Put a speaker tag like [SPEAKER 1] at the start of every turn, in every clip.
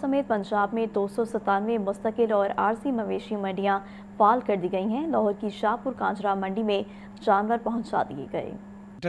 [SPEAKER 1] समेत पंजाब में 297 मुस्तकिल और आरजी मवेशी मंडियां फाल कर दी गई हैं। लाहौर की शाहपुर कांजरा मंडी में जानवर पहुंचा दिए गए।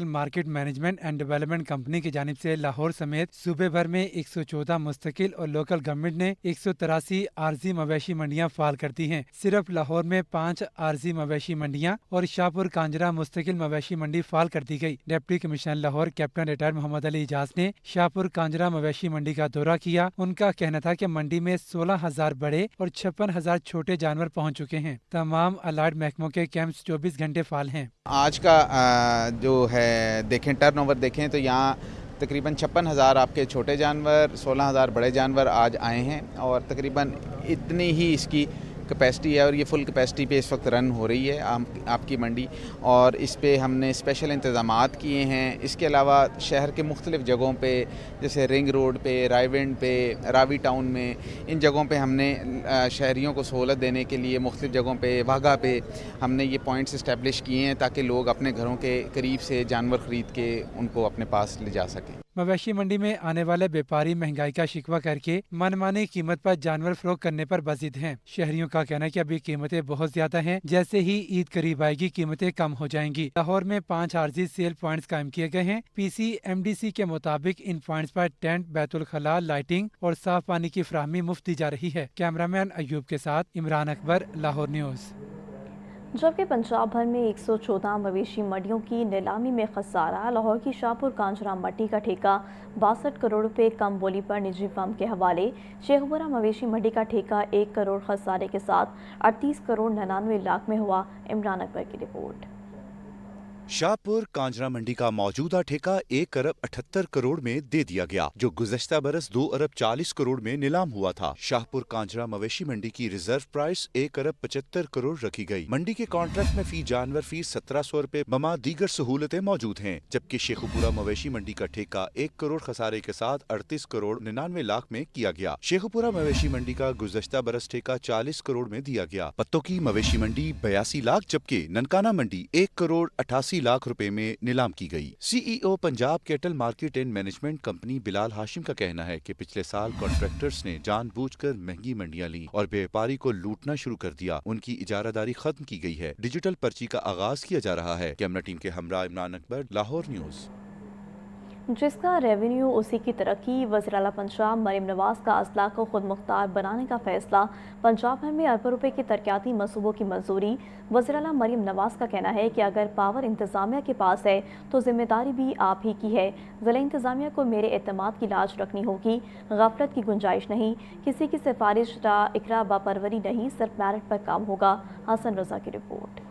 [SPEAKER 2] Market management and development company की जानिब से लाहौर समेत सूबे भर में 114 मुस्तकिल और लोकल गवर्नमेंट ने 183 आरजी मवेशी मंडियां फाल कर दी हैं। सिर्फ लाहौर में 5 आरजी मवेशी मंडियां और शाहपुर कांजरा मुस्तकिल मवेशी मंडी फाल कर दी गई। Deputy commissioner Lahore captain retired Mohammad Ali Ijaz ने शाहपुर कांजरा मवेशी मंडी का दौरा किया। उनका कहना था कि मंडी में 16,000 बड़े और 56,000 छोटे जानवर पहुँच चुके हैं। तमाम अलाइड महकमों के कैंप्स 24 घंटे फाल हैं।
[SPEAKER 3] आज का जो है देखें टर्नओवर देखें तो यहाँ तकरीबन 56,000 आपके छोटे जानवर, 16,000 बड़े जानवर आज आए हैं और तकरीबन इतनी ही इसकी कैपेसिटी है और ये फुल कैपेसिटी पे इस वक्त रन हो रही है आपकी मंडी। और इस पे हमने स्पेशल इंतज़ामात किए हैं। इसके अलावा शहर के मुख्तलिफ़ जगहों पे जैसे रिंग रोड पे, रायविंड पे, रावी टाउन में, इन जगहों पे हमने शहरियों को सहूलत देने के लिए मुख्तलिफ़ जगहों पे, वाघा पे हमने ये पॉइंट्स इस्टेब्लिश किए हैं ताकि लोग अपने घरों के करीब से जानवर ख़रीद के उनको अपने पास ले जा सकें।
[SPEAKER 2] मवेशी मंडी में आने वाले व्यापारी महंगाई का शिकवा करके मनमानी कीमत पर जानवर फरोख्त करने पर बजिद हैं। शहरियों का कहना है कि अभी कीमतें बहुत ज्यादा हैं। जैसे ही ईद करीब आएगी कीमतें कम हो जाएंगी। लाहौर में 5 आरजी सेल पॉइंट्स कायम किए गए हैं। PCMDC के मुताबिक इन पॉइंट्स पर टेंट, बैतुल खला, लाइटिंग और साफ पानी की फराहमी मुफ्त दी जा रही है। कैमरामैन अयूब के साथ इमरान अकबर, लाहौर न्यूज़।
[SPEAKER 1] जबकि पंजाब भर में 114 मवेशी मंडियों की नीलामी में खसारा। लाहौर की शाहपुर कांजरा मंडी का ठेका 62 करोड़ रुपए कम बोली पर निजी फर्म के हवाले। शेखपुरा मवेशी मंडी का ठेका 1 करोड़ खसारे के साथ 38 करोड़ 99 लाख में हुआ। इमरान अकबर की रिपोर्ट।
[SPEAKER 4] शाहपुर कांजरा मंडी का मौजूदा ठेका 1 अरब 78 करोड़ में दे दिया गया, जो गुज़श्ता बरस 2 अरब 40 करोड़ में नीलाम हुआ था। शाहपुर कांजरा मवेशी मंडी की रिजर्व प्राइस 1 अरब 75 करोड़ रखी गई। मंडी के कॉन्ट्रैक्ट में फी जानवर फीस 1700 रुपए बमा दीगर सहूलतें मौजूद हैं। जबकि शेखुपुरा मवेशी मंडी का ठेका 1 करोड़ खसारे के साथ 38 करोड़ 99 लाख में किया गया। शेखुपुरा मवेशी मंडी का गुज़श्ता बरस ठेका 40 करोड़ में दिया गया। पत्तों की मवेशी मंडी 82 लाख, जबकि ननकाना मंडी 1 करोड़ 88 लाख रुपए में नीलाम की गई। CEO Punjab cattle market and management company Bilal Hashim का कहना है कि पिछले साल कॉन्ट्रैक्टर्स ने जानबूझकर महंगी मंडियां ली और व्यापारी को लूटना शुरू कर दिया। उनकी इजारादारी खत्म की गई है। डिजिटल पर्ची का आगाज किया जा रहा है। कैमरा टीम के हमरा इमरान अकबर, लाहौर न्यूज़।
[SPEAKER 1] जिसका रेवेन्यू उसी की तरक्की। वज़ीर आला पंजाब मरीम नवाज का अजला को खुद मुख्तार बनाने का फैसला। पंजाब भर में अरबों रुपए के तरक्याती मनसूबों की मंजूरी। वज़ीर आला मरीम नवाज का कहना है कि अगर पावर इंतज़ामिया के पास है तो जिम्मेदारी भी आप ही की है। ज़िला इंतज़ामिया को मेरे एतमाद की लाज रखनी होगी। गफलत की गुंजाइश नहीं, किसी की सिफारिश इकरा बापरवरी नहीं, सिर्फ मेरिट पर काम होगा। हसन रजा की रिपोर्ट।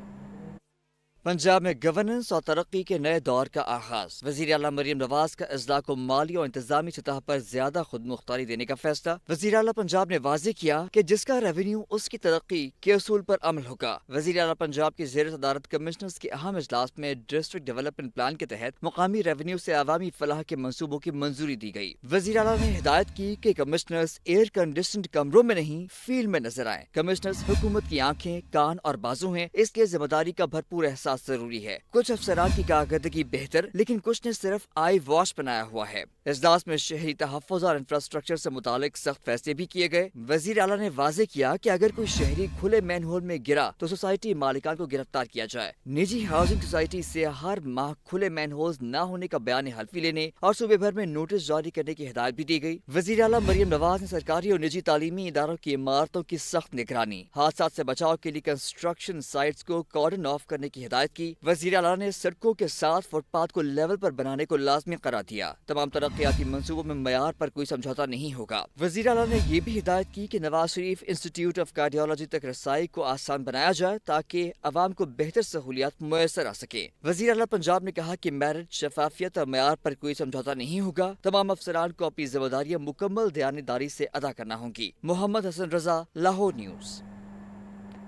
[SPEAKER 5] पंजाब में गवर्नेंस और तरक्की के नए दौर का आगाज। वज़ीर आला मरीम नवाज का अजला को माली और इंतजामी सतह पर ज्यादा खुद मुख्तारी देने का फैसला। वज़ीर आला पंजाब ने वाज़ेह किया कि जिसका रेवेन्यू उसकी तरक्की के असूल पर अमल होगा। वज़ीर आला पंजाब की ज़ेर सदारत कमिश्नर्स के अहम इजलास में डिस्ट्रिक्ट डेवलपमेंट प्लान के तहत मुकामी रेवेन्यू से अवामी फलाह के मंसूबों की मंजूरी दी गई। वज़ीर आला ने हिदायत की कि कमिश्नर्स एयर कंडीशनड कमरों में नहीं, फील्ड में नजर आए। कमिश्नर्स हुकूमत की आंखें, कान और बाजू हैं, इसलिए जिम्मेदारी का भरपूर एहसास जरूरी है। कुछ अफसरान की कारकर्दगी बेहतर, लेकिन कुछ ने सिर्फ आई वॉश बनाया हुआ है। इजलास में शहरी तहफ़्फ़ुज़ और इंफ्रास्ट्रक्चर से मुतालिक सख्त फैसले भी किए गए। वज़ीर आला ने वाज़ेह किया कि अगर कोई शहरी खुले मैन होल में गिरा तो सोसाइटी मालिकान को गिरफ्तार किया जाए। निजी हाउसिंग सोसाइटी से हर माह खुले मैन होल्स न होने का बयान हल्फी लेने और सूबे भर में नोटिस जारी करने की हिदायत भी दी गई। वज़ीर आला मरीम नवाज ने सरकारी और निजी तालीमी इदारों की इमारतों की सख्त निगरानी, हादसा से बचाव के लिए कंस्ट्रक्शन साइट्स को कॉर्डन ऑफ करने की हिदायत की। वज़ीर आला ने सड़कों के साथ फुटपाथ को लेवल पर बनाने को लाजमी करार दिया। तमाम तरक्याती मंसूबों में मयार पर कोई समझौता नहीं होगा। वज़ीर आला ने ये भी हिदायत की कि Nawaz Sharif institute of cardiology तक रसाई को आसान बनाया जाए ताकि अवाम को बेहतर सहूलियात मुयसर आ सके। वज़ीर आला पंजाब ने कहा कि मेरिट, शफाफियत और मयार पर कोई समझौता नहीं होगा। तमाम अफसरान को अपनी जिम्मेदारियां मुकम्मल दयानतदारी से अदा करना होंगी। मोहम्मद हसन रजा, लाहौर न्यूज़।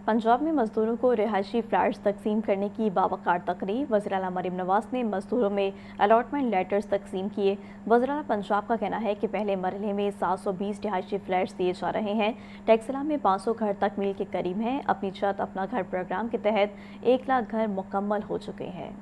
[SPEAKER 1] पंजाब में मजदूरों को रिहायशी फ्लैट्स तकसीम करने की बावकार तकरीर। वज़ीर आला मरीम नवाज ने मजदूरों में अलॉटमेंट लेटर्स तकसीम किए। वज़ीर आला पंजाब का कहना है कि पहले मरहले में 720 रिहायशी फ्लैट्स दिए जा रहे हैं। टैक्सला में 500 घर तक मील के करीब हैं। अपनी छत अपना घर प्रोग्राम के तहत 1 लाख घर मुकम्मल हो चुके हैं।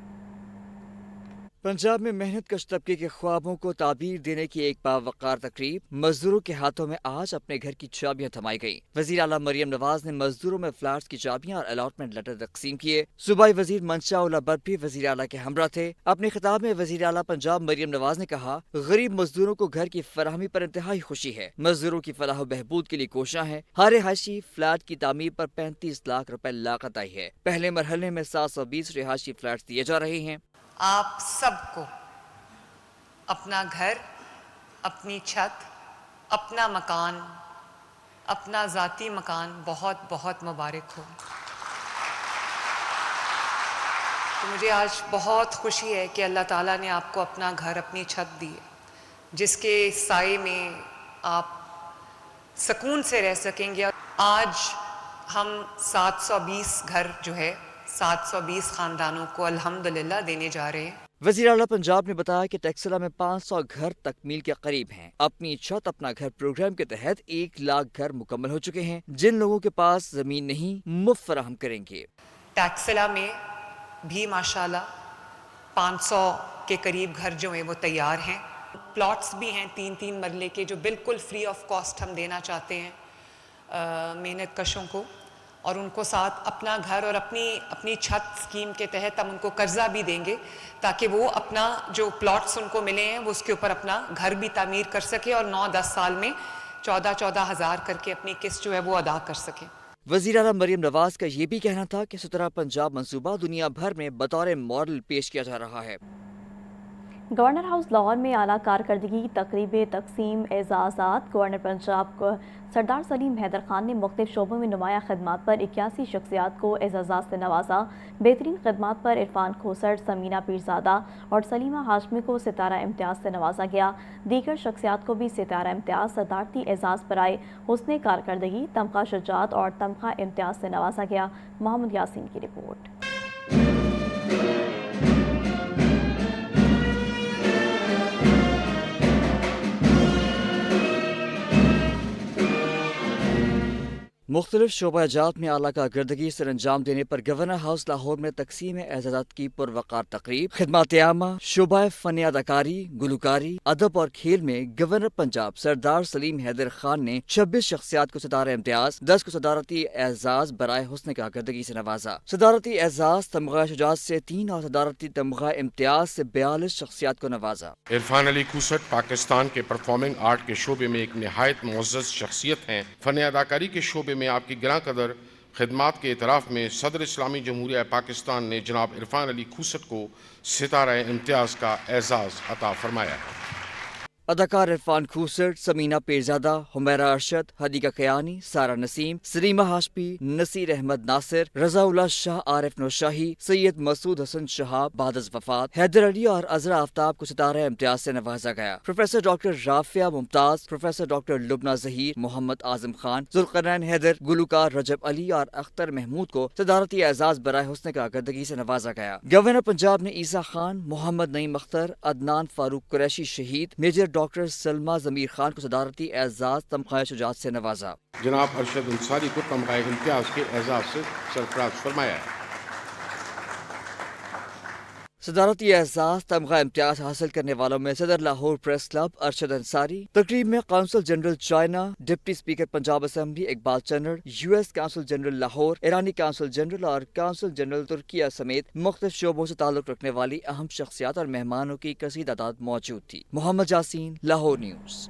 [SPEAKER 5] पंजाब में मेहनत कश तबके के ख्वाबों को ताबीर देने की एक बावकार तकरीब मजदूरों के हाथों में आज अपने घर की चाबियां थमाई गईं। वजीर आला मरियम नवाज ने मजदूरों में फ्लैट्स की चाबियां और अलॉटमेंट लेटर तकसीम किए। सूबाई वजीर मंशा उल बट भी वजीर आला के हमरा थे। अपने खिताब में वजीर आला पंजाब मरियम नवाज ने कहा, गरीब मजदूरों को घर की फराहमी पर इंतहाई खुशी है। मजदूरों की फलाह बहबूद के लिए कोशिशां हैं। हर रिहायशी फ्लैट की तामीर पर 35 लाख रुपए लागत आई है। पहले मरहले में 720 रिहायशी फ्लैट दिए जा रहे हैं।
[SPEAKER 6] आप सबको अपना घर, अपनी छत, अपना मकान, अपना ज़ाती मकान बहुत बहुत मुबारक हो। तो मुझे आज बहुत खुशी है कि अल्लाह ताला ने आपको अपना घर, अपनी छत दी है, जिसके साए में आप सुकून से रह सकेंगे। आज हम 720 घर जो है 720 खानदानों को अल्हम्दुलिल्लाह देने जा रहे हैं।
[SPEAKER 5] वज़ीर आला पंजाब ने बताया कि टेक्सला में 500 घर तकमील के करीब हैं। अपनी छत अपना घर प्रोग्राम के तहत 1 लाख घर मुकम्मल हो चुके हैं। जिन लोगों के पास जमीन नहीं, मुफ्त फराहम करेंगे।
[SPEAKER 6] टैक्सला में भी माशाल्लाह 500 के करीब घर जो हैं वो तैयार हैं। प्लॉट्स भी हैं 3-3 मरले के, जो बिल्कुल फ्री ऑफ कॉस्ट हम देना चाहते हैं मेहनत कशों को, और उनको साथ अपना घर और अपनी छत स्कीम के तहत हम उनको कर्जा भी देंगे, ताकि वो अपना जो प्लॉट्स उनको मिले हैं वो उसके ऊपर अपना घर भी तामीर कर सके और 9-10 साल में 14-14 हज़ार करके अपनी किस्त जो है वो अदा कर सके।
[SPEAKER 5] वज़ीर आला मरियम नवाज का ये भी कहना था कि 17 पंजाब मंसूबा दुनिया भर में बतौर मॉडल पेश किया जा रहा है।
[SPEAKER 1] गवर्नर हाउस लाहौर में आला कारकर्दगी तकरीब तकसीम एजाज़ात गवर्नर पंजाब को सरदार सलीम हैदर खान ने मुख्तलिफ शोबों में नुमाया खदमात पर 81 शख्सियात को एजाज़ात से नवाजा। बेहतरीन खदमात पर इरफान खोसर, समीना पीरजादा और सलीमा हाशमी को सितारा इम्तियाज़ से नवाजा गया। दीगर शख्सियात को भी सितारा इम्तियाज़, सदारती एजाज़ बराए हुस्न कारकर्दगी, तमगा शुजात और तमगा इम्तियाज़ से नवाजा गया। मोहम्मद यासीन की रिपोर्ट।
[SPEAKER 5] मुख्तलिफ शोबाजात में आला कारकर्दगी सर अंजाम देने पर गवर्नर हाउस लाहौर में तकसीम एजाज़ात की पुरवकार तकरीब। खिदमत आमा, शोबा फ़न अदाकारी, गुलकारी, अदब और खेल में गवर्नर पंजाब सरदार सलीम हैदर खान ने 26 शख्सियात को सदारा इम्तियाज, 10 को सदारती एजाज बराए हुस्न कारकर्दगी से नवाजा। सदारती एजाज तमगा शुजात से 3 और सदारती तमगा इम्तियाज से 42 शख्सियात को नवाजा।
[SPEAKER 7] इरफान अली खूसट पाकिस्तान के परफॉर्मिंग आर्ट के शोबे में एक निहायत मुअज़्ज़ज़ शख्सियत हैं। फ़न अदाकारी के शोबे में आपकी गिरां कदर खिदमात के इतराफ़ में सदर इस्लामी जमहूरिया पाकिस्तान ने जनाब इरफान अली खूसट को सितारा इम्तियाज़ का एजाज़ अता फरमाया है।
[SPEAKER 5] अदाकार इरफान खूसट, समीना पीरजादा, हुमैरा अरशद, हदीका कयानी, सारा नसीम, सलीमा हाशमी, नसीर अहमद नासिर, रज़ाउल्लाह शाह, आरिफ नौशाही, सैयद मसूद हसन शहाब बादज वफात, हैदर अली और अजरा आफ्ताब को सितारा इम्तियाज से नवाजा गया। Professor doctor Rafia Mumtaz, professor doctor Lubna Zaheer, Mohammad Azam Khan, Zulqarnain Haider, Gulkar Rajab Ali और अख्तर महमूद को सदारती एजाज बराए हुस्न कारकर्दगी से नवाजा गया। गवर्नर पंजाब ने ईसा खान, मोहम्मद नईम अख्तर, अदनान फारूक कुरैशी शहीद, मेजर डॉक्टर सलमा जमीर खान को सदारती एजाज तमगा शुजात से नवाजा।
[SPEAKER 7] जनाब अरशद अंसारी को तमगा इम्तियाज़ के एजाज़ से सरफराज फरमाया है।
[SPEAKER 5] सदारती एजाज तमगा इम्तियाज हासिल करने वालों में सदर लाहौर प्रेस क्लब अरशद अंसारी, तकरीब में consul general China, deputy speaker Punjab assembly Iqbal Channar, US consul general Lahore, ईरानी काउंसिल जनरल और काउंसिल जनरल तुर्किया समेत मुख्तलिफ शोबों से ताल्लुक रखने वाली अहम शख्सियात और मेहमानों की कसीर तादाद मौजूद थी। मोहम्मद यासीन, लाहौर न्यूज़।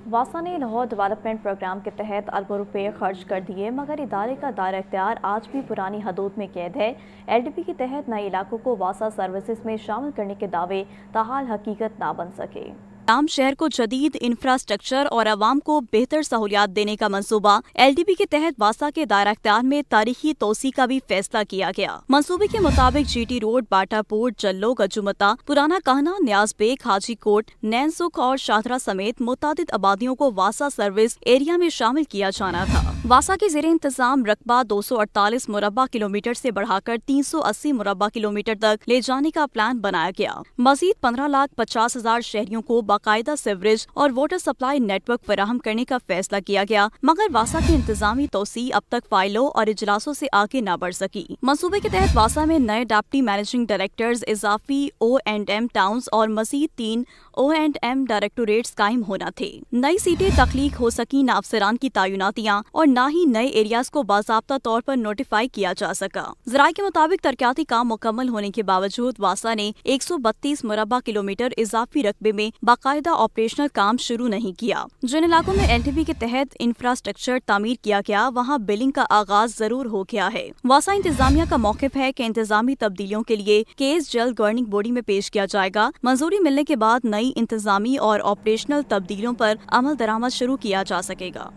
[SPEAKER 1] वासा ने लाहौर डेवलपमेंट प्रोग्राम के तहत अरबों रुपए खर्च कर दिए, मगर इदारे का दायरा इख्तियार आज भी पुरानी हदूद में कैद है। LDP के तहत नए इलाकों को वासा सर्विसेज में शामिल करने के दावे ताहाल हकीकत ना बन सके। आम शहर को जदीद इंफ्रास्ट्रक्चर और आवाम को बेहतर सहूलियात देने का मंसूबा। LDP के तहत वासा के दायरा इख्तियार में तारीखी तोसी का भी फैसला किया गया। मंसूबे के मुताबिक GT रोड, बाटापोर्ट, जल्लो, गजुमता, पुराना कहना, न्याजबेग, हाजी कोट, नैनसुख और शाहदरा समेत मुतादिद आबादियों को वासा सर्विस एरिया में शामिल किया जाना था। वासा के ज़ेरे इंतजाम रकबा 248 मुरब्बा किलोमीटर से बढ़ाकर 380 मुरब्बा किलोमीटर तक ले जाने का प्लान बनाया गया। मजीद 15,50,000 शहरियों को
[SPEAKER 8] बाकायदा सीवरेज और वाटर सप्लाई नेटवर्क फराहम करने का फैसला किया गया, मगर वासा की इंतजामी तोसी अब तक फाइलों और इजलासों से आगे न बढ़ सकी। मंसूबे के तहत वासा में नए डिप्टी मैनेजिंग डायरेक्टर्स, इजाफी O&M टाउन्स और मजीद 3 O&M डायरेक्टोरेट्स कायम होना थे। नई सीटें तख्लीक हो सकी न अफसरान की तैनातियां और न ही नए एरियाज को बाज़ाब्ता तौर पर नोटिफाई किया जा सका। ज़राए के मुताबिक तरक्याती काम मुकम्मल होने के बावजूद वासा ने 132 मुरबा किलोमीटर इजाफी रकबे में बाकायदा ऑपरेशनल काम शुरू नहीं किया। जिन इलाकों में LTV के तहत इंफ्रास्ट्रक्चर तामीर किया गया वहाँ बिलिंग का आगाज जरूर हो गया है। वासा इंतजामिया का मौक़िफ़ है कि इंतजामी तब्दीलियों के लिए केस जल्द गवर्निंग बॉडी में पेश किया जाएगा। मंजूरी मिलने के बाद नई इंतजामी और ऑपरेशनल तब्दीलियों पर अमल दरामद शुरू किया जा सकेगा।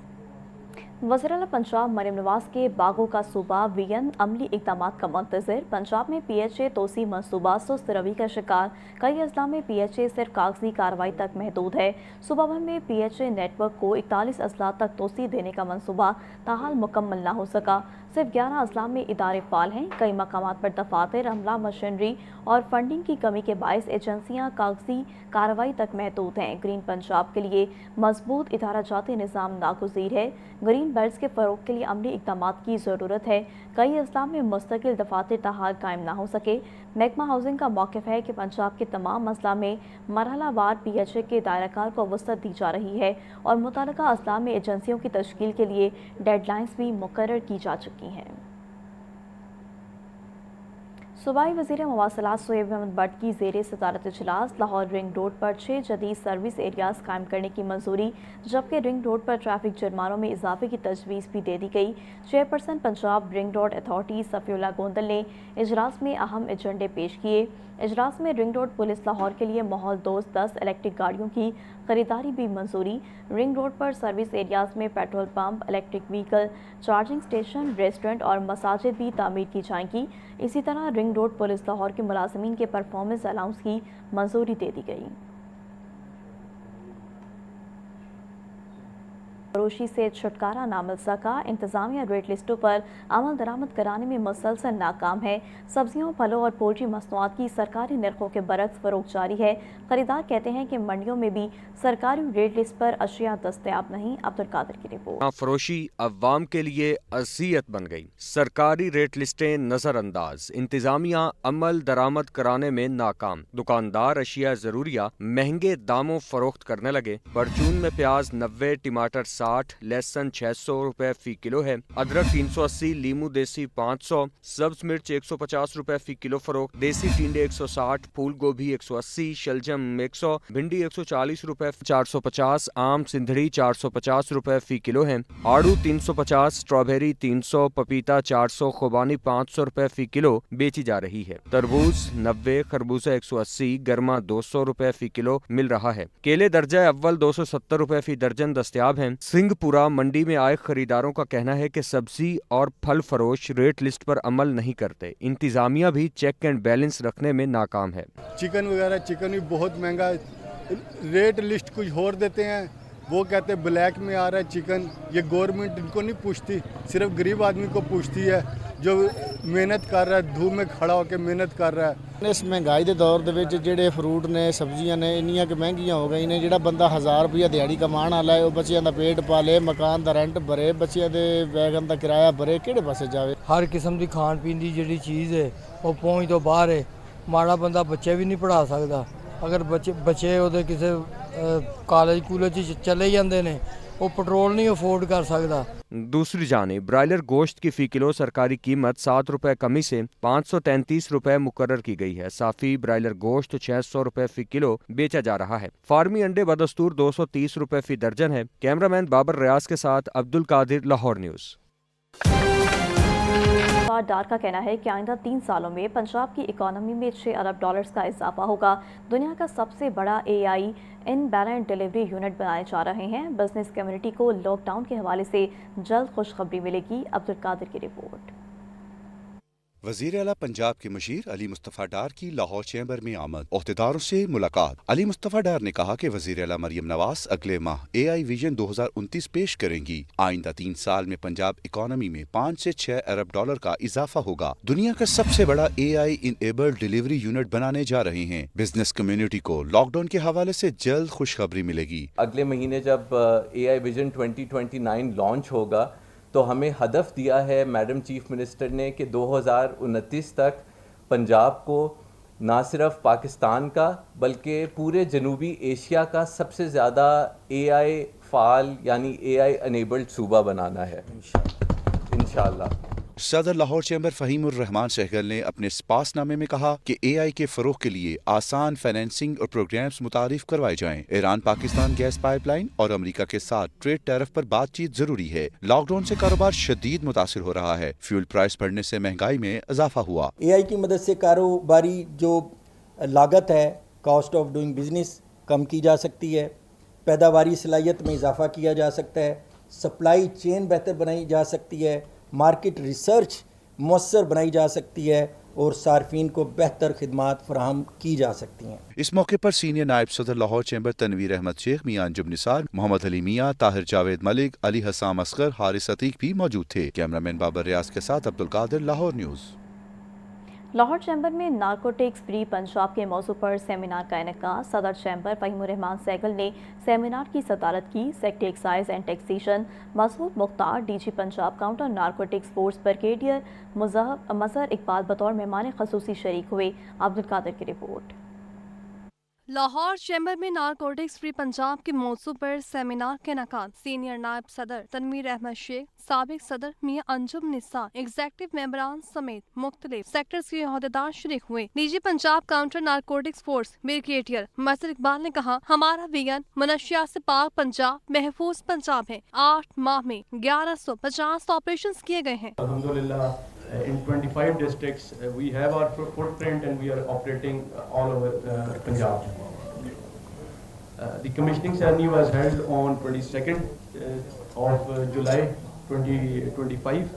[SPEAKER 1] वज़ीर-ए-आला पंजाब मरियम नवाज के बागों का सूबा VN अमली इक़दामात का मुंतज़िर। पंजाब में PHA तोसी मंसूबा सुस्त रवि का शिकार। कई अजला में PHA सिर्फ कागजी कार्रवाई तक महदूद है। सूबा भर में PHA नेटवर्क को 41 अजला तक तोसी देने का मंसूबा ताहाल मुकम्मल न हो सका। सिर्फ 11 अजला में इदारे फाल हैं। कई मकामात पर दफातर, अमला, मशीनरी और फंडिंग की कमी के बायस एजेंसियाँ कागजी कार्रवाई तक महदूद हैं। ग्रीन पंजाब के लिए मजबूत इदारा जाती निज़ाम नागुज़ीर है। ग्रीन बेल्ट्स के फ़रोग के लिए अमली इक़दामात की ज़रूरत है। कई अजला में मुस्तकिल दफातर ताहाल कायम ना हो सके। महकमा हाउसिंग का मौक़िफ़ है कि पंजाब के तमाम अजला में मरहलावार PHA के दायराकार को वसअत दी जा रही है और मुतल्लिक़ा अजला में एजेंसियों की तश्कील के लिए डेडलाइंस भी मुकर्रर की जा चुकी हैं। सूबाई वज़ीर मवासलात सोहेब अहमद बट की ज़ेरे सदारत इजलास लाहौर रिंग रोड पर 6 जदीद सर्विस एरियाज़ कायम करने की मंजूरी, जबकि रिंग रोड पर ट्रैफिक जुर्मानों में इजाफे की तजवीज़ भी दे दी गई। Chairperson Punjab ring road authority Safiullah Gondal ने इजलास में अहम एजेंडे पेश किए। इजलास में रिंग रोड पुलिस लाहौर के लिए माहौल दोस्त 10 इलेक्ट्रिक गाड़ियों की खरीदारी भी मंजूरी। रिंग रोड पर सर्विस एरियाज़ में petrol pump, electric vehicle charging station, restaurant और मसाजिद भी तामीर की जाएंगी। इसी तरह रिंग रोड पुलिस लाहौर के मुलाजमीन के परफॉर्मेंस अलाउंस की मंजूरी दे दी गई। फरोशी से छुटकारा ना मिल सका। इंतजामिया रेट लिस्टों पर अमल दरामद कराने में मुसलसल नाकाम है। सब्जियों, फलों और पोल्ट्री मसनूआत की सरकारी नरखों के बरक्स फरोख्त जारी है। खरीदार कहते हैं कि मंडियों में भी सरकारी रेट लिस्ट पर अशिया दस्तयाब नहीं। अब्दुल कादिर की रिपोर्ट।
[SPEAKER 9] फरोशी अवाम के लिए अज़ियत बन गई। सरकारी रेट लिस्टें नजरअंदाज, इंतजामिया अमल दरामद कराने में नाकाम। दुकानदार अशिया जरूरिया महंगे दामों फरोख्त करने लगे। परचून में प्याज 90, टमाटर 60, लहसुन 600 रुपए फी किलो है। अदरक 380, लीमू देसी 500, सब्ज मिर्च 150 रुपए फी किलो फरोख्त। देसी टिंडे 160, फूल गोभी 180, शलजम 100, भिंडी 140 रुपए 450, आम सिंधड़ी 450 रुपए फी किलो है। आड़ू 350, स्ट्रॉबेरी 300, पपीता 400, खुबानी 500 रुपए फी किलो बेची जा रही है। तरबूज 90, खरबूजा 180, गर्मा 200 रुपए फी किलो मिल रहा है। केले दर्जा अव्वल 270 रुपए फी दर्जन दस्तयाब हैं। सिंहपुरा मंडी में आए खरीदारों का कहना है कि सब्जी और फल फरोश रेट लिस्ट पर अमल नहीं करते। इंतजामिया भी चेक एंड बैलेंस रखने में नाकाम है।
[SPEAKER 10] चिकन वगैरह, चिकन भी बहुत महंगा, रेट लिस्ट कुछ और देते हैं, वो कहते हैं ब्लैक में आ रहा है चिकन। ये गवर्नमेंट इनको नहीं पूछती, सिर्फ गरीब आदमी को पूछती है जो मेहनत कर रहा है, धूप में खड़ा होकर मेहनत कर रहा है।
[SPEAKER 11] इस महंगाई के दौर ਦੇ ਵਿੱਚ ਜਿਹੜੇ ਫਰੂਟ ਨੇ, ਸਬਜ਼ੀਆਂ ਨੇ ਇੰਨੀਆਂ ਕਿ ਮਹਿੰਗੀਆਂ ਹੋ ਗਈਆਂ ਨੇ। ਜਿਹੜਾ ਬੰਦਾ 1000 ਰੁਪਏ ਦਿਹਾੜੀ ਕਮਾਉਣ ਵਾਲਾ ਹੈ ਉਹ ਬੱਚਿਆਂ ਦਾ ਪੇਟ ਪਾਲੇ, ਮਕਾਨ ਦਾ ਰੈਂਟ ਭਰੇ, ਬੱਚਿਆਂ ਦੇ ਵੈਗਨ ਦਾ ਕਿਰਾਇਆ ਭਰੇ, ਕਿਹੜੇ ਪਾਸੇ ਜਾਵੇ।
[SPEAKER 12] ਹਰ ਕਿਸਮ ਦੀ ਖਾਣ ਪੀਣ ਦੀ ਜਿਹੜੀ ਚੀਜ਼ ਹੈ ਉਹ ਪਹੁੰਚ ਤੋਂ ਬਾਹਰ ਹੈ। ਮਾੜਾ ਬੰਦਾ ਬੱਚੇ ਵੀ ਨਹੀਂ ਪੜ੍ਹਾ ਸਕਦਾ। ਅਗਰ ਬੱਚੇ ਉਹਦੇ ਕਿਸੇ ਕਾਲਜ ਕੂਲਜ 'ਚ ਚਲੇ ਜਾਂਦੇ ਨੇ, वो पेट्रोल नहीं अफोर्ड कर सकता।
[SPEAKER 9] दूसरी जानिब ब्रायलर गोश्त की फी किलो सरकारी कीमत 7 रुपए कमी से 533 रुपए मुकर्रर की गई है। साफी ब्रायलर गोश्त 600 रुपए फी किलो बेचा जा रहा है। फार्मी अंडे बदस्तूर 230 रुपए फी दर्जन है। कैमरामैन बाबर रियाज के साथ अब्दुल कादिर, लाहौर न्यूज़।
[SPEAKER 1] डार का कहना है कि आइंदा 3 सालों में पंजाब की इकॉनमी में $6 अरब का इजाफा होगा। दुनिया का सबसे बड़ा AI इनबैलेंस डिलीवरी यूनिट बनाए जा रहे हैं। बिजनेस कम्युनिटी को लॉकडाउन के हवाले से जल्द खुशखबरी मिलेगी। अब्दुल कादिर की रिपोर्ट।
[SPEAKER 4] वजीर आला पंजाब के मुशीर अली मुस्तफ़ा डार की लाहौर चैम्बर में आमद, ओहदेदारों से मुलाकात। अली मुस्तफ़ा डार ने कहा कि वजीर आला मरियम नवाज अगले माह AI विजन 2029 पेश करेंगी। आइंदा 3 साल में पंजाब इकॉनमी में 5 से 6 अरब डॉलर का इजाफा होगा। दुनिया का सबसे बड़ा AI इनेबल्ड डिलीवरी यूनिट बनाने जा रहे हैं। बिजनेस कम्युनिटी को लॉकडाउन के हवाले से जल्द खुशखबरी मिलेगी।
[SPEAKER 13] अगले महीने जब AI विजन 2029 लॉन्च होगा तो हमें हदफ दिया है मैडम चीफ मिनिस्टर ने कि 2029 तक पंजाब को ना सिर्फ पाकिस्तान का बल्कि पूरे जनूबी एशिया का सबसे ज़्यादा AI फाल यानी AI अनेबल्ड सूबा बनाना है इंशाअल्लाह।
[SPEAKER 4] सदर लाहौर चैम्बर फ़हीमुर रहमान सहगल ने अपने स्पासनामे में कहा कि AI के फ़रोग़ के लिए आसान फाइनेंसिंग और प्रोग्राम्स मुतारिफ करवाए जाएं। ईरान पाकिस्तान गैस पाइपलाइन और अमेरिका के साथ ट्रेड टैरिफ पर बातचीत जरूरी है। लॉकडाउन से कारोबार शदीद मुतासिर हो रहा है। फ्यूल प्राइस बढ़ने से महंगाई में इजाफा हुआ।
[SPEAKER 14] AI की मदद से कारोबारी जो लागत है, कॉस्ट ऑफ डूइंग बिजनेस कम की जा सकती है, पैदावारी सलाहियत में इजाफा किया जा सकता है, सप्लाई चेन बेहतर बनाई जा सकती है, मार्केट रिसर्च मौसर बनाई जा सकती है और सार्फिन को बेहतर खिदमात फराहम की जा सकती हैं।
[SPEAKER 4] इस मौके पर सीनियर नायब सदर लाहौर चैम्बर तनवीर अहमद शेख, मियां अंजुम निसार, मोहम्मद अली मियां, ताहिर जावेद मलिक, अली हसाम असगर, हारिस अतीक भी मौजूद थे। कैमरामैन बाबर रियाज के साथ अब्दुल कादिर, लाहौर न्यूज़।
[SPEAKER 1] लाहौर चैम्बर में नारकोटिक्स फ्री पंजाब के मौजू पर सेमिनार का इनेकाद। सदर चैम्बर फ़हीमुर रहमान सहगल ने सेमिनार की सदारत की। Secretary excise and taxation Masood Mukhtar, DG Punjab counter narcotics force brigadier Mazhar Iqbal बतौर मेहमान खसूसी शरीक हुए। अब्दुल कादिर की रिपोर्ट।
[SPEAKER 15] लाहौर चैम्बर में नारकोटिक्स फ्री पंजाब के मौजू पर सेमिनार के इनेकाद। सीनियर नायब सदर तनवीर अहमद शेख, साबिक सदर मियां अंजुम निसार, एग्जेक्टिव मेंबरान समेत मुख्तलिफ सेक्टर्स के अहदेदार शरीक हुए। DG Punjab counter narcotics force brigadier Mazhar Iqbal ने कहा, हमारा विजन मनशियात से पाक पंजाब, महफूज पंजाब है। 8 माह में 1150 ऑपरेशन किए गए हैं।
[SPEAKER 16] In 25 districts, we have our footprint and we are operating all over Punjab. The commissioning ceremony was held on 22nd of July 2025.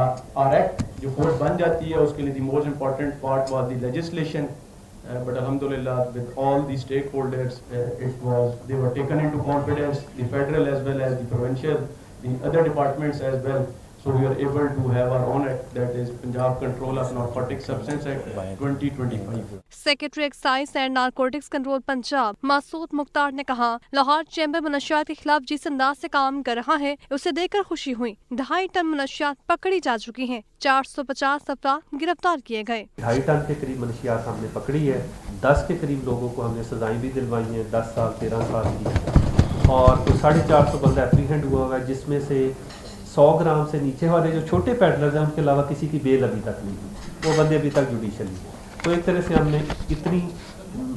[SPEAKER 16] Our act, जो force बन जाती है, उसके लिए the most important part was the legislation. But alhamdulillah, with all the stakeholders, they were taken into confidence, the federal as well as the provincial, the other departments as well. So we are able to have our own act, that is Punjab Control of Narcotic Substance Act 2025.
[SPEAKER 15] Secretary excise and narcotics control Punjab Masood Mukhtar ने कहा, Lahore chamber मनशियात के खिलाफ जिस अंदाज से काम कर रहा है उसे देखकर खुशी हुई। 2.5 टन मनशियात पकड़ी जा चुकी हैं। 450 अफराद गिरफ्तार किए गए।
[SPEAKER 17] 2.5 टन के करीब मनशियात हमने पकड़ी है। 10 के करीब लोगों को हमने सजाएं भी दिलवाई हैं, 10 साल 13 साल की, और 450 बंदा एप्रीहेंड हुआ हुआ है, जिसमें से 100 ग्राम से नीचे वाले जो छोटे पैडलर्स हैं उनके अलावा किसी की बेल अभी तक नहीं हुई। वो बंदे अभी तक जुडिशली हैं। तो एक तरह से हमने इतनी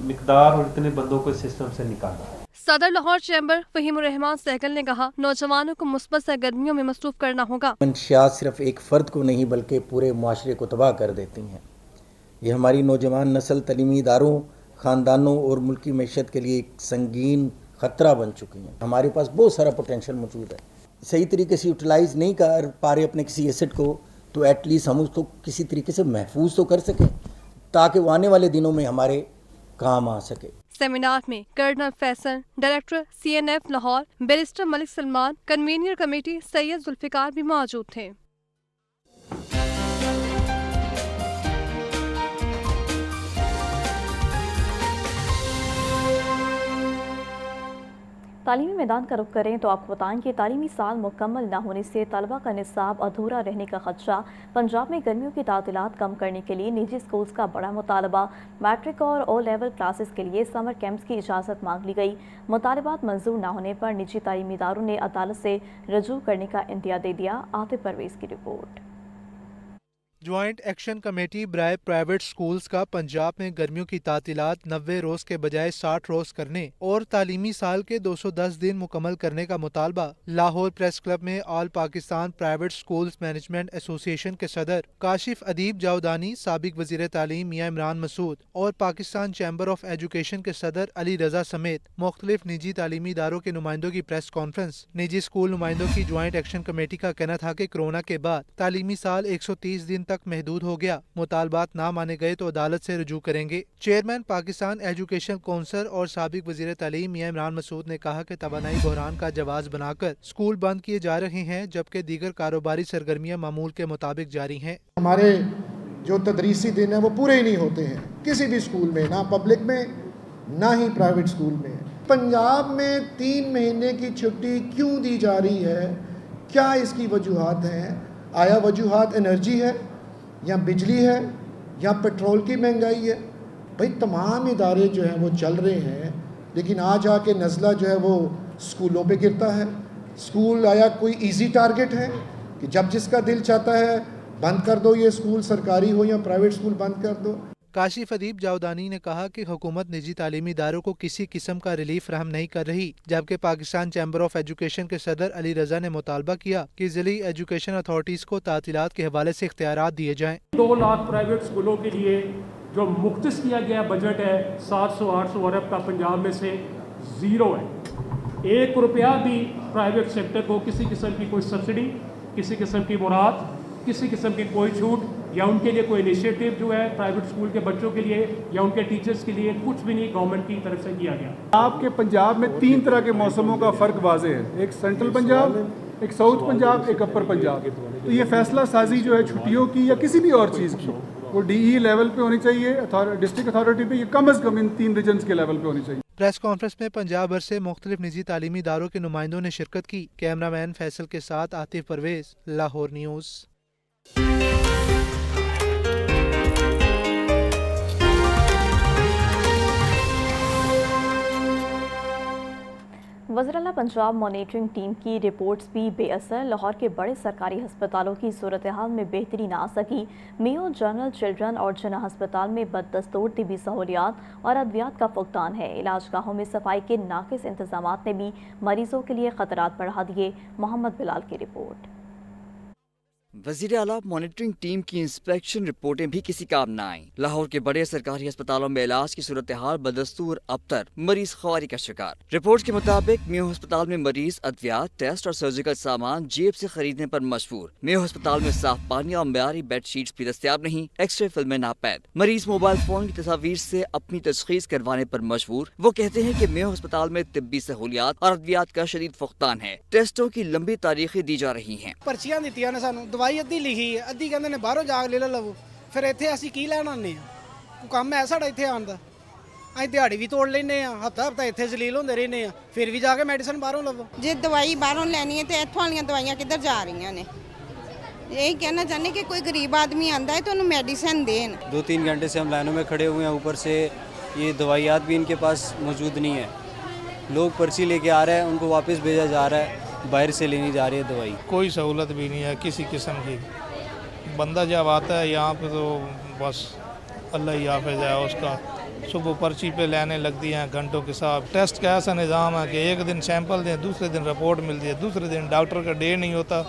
[SPEAKER 17] मिकदार और इतने बंदों को सिस्टम से निकाला।
[SPEAKER 15] सदर लाहौर चैम्बर फ़हीमुर रहमान सहगल ने कहा, नौजवानों को मुस्बत सरगर्मियों में मसरूफ करना होगा।
[SPEAKER 14] मंशियात सिर्फ एक फ़र्द को नहीं बल्कि पूरे मुआशरे को तबाह कर देती हैं। ये हमारी नौजवान नस्ल तलीमी इदारों, ख़ानदानों और मुल्की मैशत के लिए एक संगीन ख़तरा बन चुकी हैं। हमारे पास बहुत सारा पोटेंशल मौजूद है, सही तरीके से यूटिलाइज़ नहीं कर पा रहे अपने किसी एसेट को, तो एटलीस्ट हम उसको किसी तरीके से महफूज तो कर सकें ताकि वो आने वाले दिनों में हमारे काम आ सके।
[SPEAKER 15] सेमिनार में colonel Faisal, director CNF Lahore, barrister Malik Salman, convener committee Syed Zulfiqar भी मौजूद थे।
[SPEAKER 1] तालीमी मैदान का रुख करें तो आपको बताएं कि तालीमी साल मुकम्मल न होने से तलबा का निसाब अधूरा रहने का खदशा। पंजाब में गर्मियों की तातीलात कम करने के लिए निजी स्कूल्स का बड़ा मुतालबा। मैट्रिक और O लेवल क्लासेस के लिए समर कैंप्स की इजाज़त मांग ली गई। मुतालबात मंजूर न होने पर निजी तालीमी इदारों ने अदालत से रजू करने का इंदिया दे दिया। आतिफ परवेज़ की रिपोर्ट।
[SPEAKER 18] ज्वाइंट एक्शन कमेटी बराए प्राइवेट स्कूल्स का पंजाब में गर्मियों की तातीलात 90 रोज के बजाय 60 रोज करने और तालीमी साल के 210 दिन मुकम्मल करने का मुतालबा। लाहौर प्रेस क्लब में all Pakistan private schools management association के सदर काशिफ अदीब जावदानी, साबिक वजीर तालीम मियां इमरान मसूद और पाकिस्तान चैम्बर ऑफ एजुकेशन के सदर अली रजा समेत मुख्तलिफ निजी तालीमी इदारों के नुमाइंदों की प्रेस कॉन्फ्रेंस। निजी स्कूल नुमाइंदों की ज्वाइंट एक्शन कमेटी का कहना था कि कोरोना के बाद तालीमी साल 130 दिन तक महदूद हो गया। मुतालबात ना माने गए तो अदालत से रुजू करेंगे। चेयरमैन पाकिस्तान एजुकेशन काउंसिल और साबिक वजीर तालीम मियां इमरान मसूद ने कहा कि तवानाई बहरान का जवाज बनाकर स्कूल बंद किए जा रहे हैं, जबकि दीगर कारोबारी सरगर्मियां मामूल के मुताबिक जारी हैं।
[SPEAKER 19] हमारे जो तदरीसी दिन है वो पूरे ही नहीं होते हैं किसी भी स्कूल में, ना पब्लिक में ना ही प्राइवेट स्कूल में। पंजाब में 3 महीने की छुट्टी क्यों दी जा रही है, क्या इसकी वजूहात हैं? आया वजूहात एनर्जी है या बिजली है या पेट्रोल की महंगाई है? भाई तमाम इदारे जो हैं वो चल रहे हैं, लेकिन आज आके नज़ला जो है वो स्कूलों पे गिरता है। स्कूल आया कोई इजी टारगेट है कि जब जिसका दिल चाहता है बंद कर दो, ये स्कूल सरकारी हो या प्राइवेट स्कूल बंद कर दो।
[SPEAKER 18] काशिफ अदीब जावदानी ने कहा कि हुकूमत निजी तालीमी इदारों को किसी किस्म का रिलीफ फराहम नहीं कर रही, जबकि पाकिस्तान चैम्बर ऑफ एजुकेशन के सदर अली रजा ने मुतालबा किया कि जिली एजुकेशन अथॉरिटीज को तातीलात के हवाले से इख्तियारात दिए जाएं।
[SPEAKER 20] 2 लाख प्राइवेट स्कूलों के लिए जो मुख्तस किया गया बजट है 700-800 अरब का, पंजाब में से 0 है। 1 रुपया भी प्राइवेट सेक्टर को किसी किस्म की कोई सब्सिडी, किसी किस्म की मुराद, किसी किस्म की कोई छूट या उनके लिए कोई इनिशिएटिव जो है प्राइवेट स्कूल के बच्चों के लिए या उनके टीचर्स के लिए कुछ भी नहीं गवर्नमेंट की तरफ से किया गया।
[SPEAKER 21] आपके पंजाब में 3 तरह के मौसमों का फ़र्क वाज़ेह है, एक सेंट्रल पंजाब, एक साउथ पंजाब, एक अपर पंजाब। तो ये फैसला साजी जो है छुट्टियों की या किसी भी और चीज़ की, वो DE लेवल पे होनी चाहिए, डिस्ट्रिक्ट अथॉरिटी पे, ये कम अज़ कम इन 3 रीजन्स के लेवल पे होनी चाहिए।
[SPEAKER 18] प्रेस कॉन्फ्रेंस में पंजाब भर से मुख्तलिफ निजी तालीमी इदारों के नुमाइंदों ने शिरकत की। कैमरामैन फैसल के साथ आतिफ परवेज, लाहौर न्यूज़।
[SPEAKER 1] वज़ीर-ए-आला पंजाब मॉनिटरिंग टीम की रिपोर्ट्स भी बेअसर। लाहौर के बड़े सरकारी हस्पतालों की सूरत हाल में बेहतरी ना आ सकी। मेयो जनरल चिल्ड्रन और जना हस्पताल में बदस्तूर तिबी सहूलियात और अद्वियात का फुकदान है। इलाजगाहों में सफाई के नाकिस इंतजामात ने भी मरीजों के लिए खतरात बढ़ा दिए। मोहम्मद बिलाल की रिपोर्ट।
[SPEAKER 5] वज़ीर आला मॉनिटरिंग टीम की इंस्पेक्शन रिपोर्टें भी किसी काम न आईं। लाहौर के बड़े सरकारी अस्पतालों में इलाज की सूरत हाल बदस्तूर अबतर, मरीज ख्वारी का शिकार। रिपोर्ट के मुताबिक मेयो अस्पताल में मरीज अद्वियात, टेस्ट और सर्जिकल सामान जेब से खरीदने पर मजबूर। मेयो अस्पताल में साफ पानी और म्यारी बेड शीट्स भी दस्तियाब नहीं, एक्सरे फिल्में नापैद। मरीज मोबाइल फोन की तस्वीर से अपनी तशखीस करवाने पर मजबूर। वो कहते हैं कि मेयो अस्पताल में तिब्बी सहूलियात और अद्वियात का शदीद फुकदान है। टेस्टों की लंबी तारीखें दी जा रही हैं।
[SPEAKER 22] पर्चियां दित्तियां ने सानू, दवाई अद्धी लिखी है, अद्धी कहंदे ने बाहरों जा के ले लवो। फिर इत्थे ਅਸੀਂ ਕੀ ਲੈਣ ਆਉਂਦੇ ਆ? ਕੋਈ ਕੰਮ ਹੈ ਸਾਡਾ ਇੱਥੇ ਆਉਣ ਦਾ? ਅਸੀਂ ਦਿਹਾੜੀ ਵੀ ਤੋੜ ਲੈਂਦੇ ਆ, ਹਫਤਾ ਇੱਥੇ ਜ਼ਲੀਲ ਹੁੰਦੇ ਰਹਿੰਦੇ ਆ, ਫਿਰ ਵੀ ਜਾ ਕੇ ਮੈਡੀਸਨ ਬਾਹਰੋਂ ਲਵੋ।
[SPEAKER 23] ਜੇ ਦਵਾਈ ਬਾਹਰੋਂ ਲੈਣੀ ਹੈ ਤੇ ਇੱਥੋਂ ਵਾਲੀਆਂ ਦਵਾਈਆਂ ਕਿੱਧਰ ਜਾ ਰਹੀਆਂ ਨੇ? यही कहना चाहते कि कोई गरीब आदमी आता है तो उन्हें मेडिसिन दें।
[SPEAKER 24] 2-3 घंटे से हम लाइनों में खड़े हुए हैं, ऊपर से ये दवाइयात भी इनके पास मौजूद नहीं है। लोग पर्ची लेके आ रहे हैं, उनको वापस भेजा जा रहा है, बाहर से लेनी जा रही है दवाई।
[SPEAKER 25] कोई सहूलत भी नहीं है किसी किस्म की। बंदा जब आता है यहाँ पे तो बस अल्लाह ही हाफिज़ है उसका। सुबह पर्ची पे लेने लगती हैं घंटों के साथ। टेस्ट का ऐसा निज़ाम है कि एक दिन सैंपल दें, दूसरे दिन रिपोर्ट मिलती है, दूसरे दिन डॉक्टर का डे नहीं होता,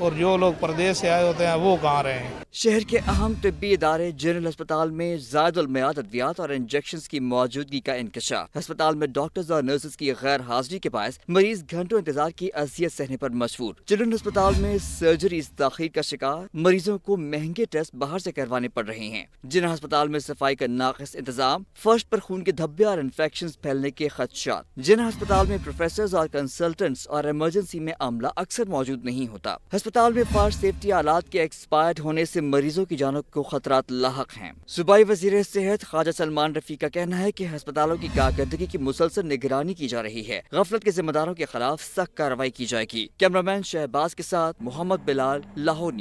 [SPEAKER 25] और जो लोग प्रदेश से आए होते हैं वो कहाँ रहे हैं।
[SPEAKER 5] शहर के अहम तिब्बी इदारे जनरल अस्पताल में ज़ायदुल मियाद अद्वियात और इंजेक्शंस की मौजूदगी का इंकशाफ। अस्पताल में डॉक्टर्स और नर्सेज की गैर हाजिरी के बायस मरीज घंटों इंतजार की अजियत सहने पर मजबूर। चिल्ड्रन अस्पताल में सर्जरीज ताखीर का शिकार। मरीजों को महंगे टेस्ट बाहर से करवाने पड़ रहे हैं। जिना अस्पताल में सफाई का नाकिस इंतजाम, फर्श पर खून के धब्बे और इन्फेक्शन फैलने के खदशात। जिना अस्पताल में प्रोफेसर और कंसल्टेंट्स और इमरजेंसी में अमला अक्सर मौजूद नहीं होता। अस्पताल में फायर सेफ्टी आलात के एक्सपायर्ड होने से मरीजों की जानों को खतरात लाहक हैं। सूबाई वजीर सेहत ख्वाजा सलमान रफी का कहना है कि अस्पतालों की कारकर्दगी की मुसलसल निगरानी की जा रही है। गफलत के जिम्मेदारों के खिलाफ सख्त कार्रवाई की जाएगी। कैमरामैन शहबाज के साथ मोहम्मद बिलाल, लाहौर न्यूज़।